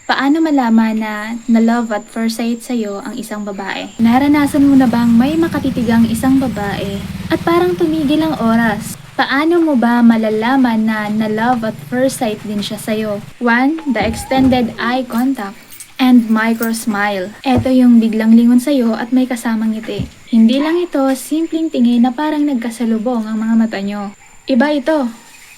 Paano malaman na love at first sight sa'yo ang isang babae? Naranasan mo na bang may makatitigang isang babae at parang tumigil ang oras? Paano mo ba malalaman na love at first sight din siya sa'yo? 1. The extended eye contact and micro smile. Ito yung biglang lingon sa'yo at may kasamang ngiti. Hindi lang ito simpleng tingin na parang nagkasalubong ang mga mata nyo. Iba ito.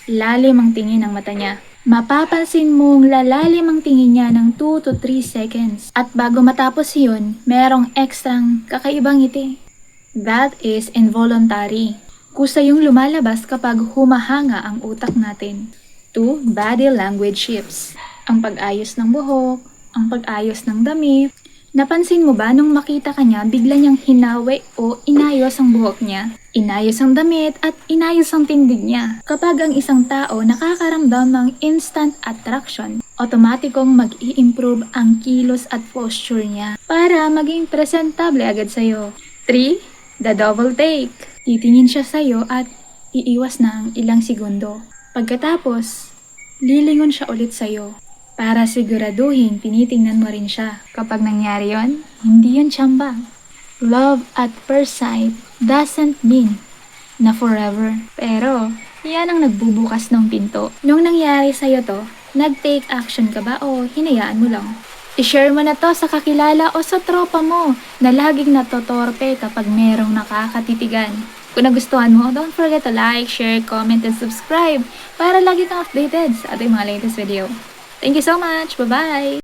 Lalim ang tingin ng mata niya. Mapapansin mong lalalim ang tingin niya ng 2 to 3 seconds. At bago matapos yun, merong ekstrang kakaibang ngiti. That is involuntary. Kusa yung lumalabas kapag humahanga ang utak natin. 2. Body language shifts. Ang pag-ayos ng buhok, ang pag-ayos ng damit. Napansin mo ba nung makita ka niya, bigla niyang hinawi o inayos ang buhok niya? Inayos ang damit at inayos ang tindig niya. Kapag ang isang tao nakakaramdam ng instant attraction, otomatikong mag-i-improve ang kilos at posture niya para maging presentable agad sa'yo. 3. The double take. Titingin siya sa'yo at iiwas na ang ilang segundo. Pagkatapos, lilingon siya ulit sa'yo. Para siguraduhin, tinitingnan mo rin siya. Kapag nangyari yon, hindi yun tsamba. Love at first sight doesn't mean na forever. Pero, yan ang nagbubukas ng pinto. Nung nangyari sa'yo to, nag-take action ka ba o hinayaan mo lang? I-share mo na to sa kakilala o sa tropa mo na laging natotorpe kapag merong nakakatitigan. Kung nagustuhan mo, don't forget to like, share, comment, and subscribe para lagi kang updated sa ating mga latest video. Thank you so much! Bye-bye!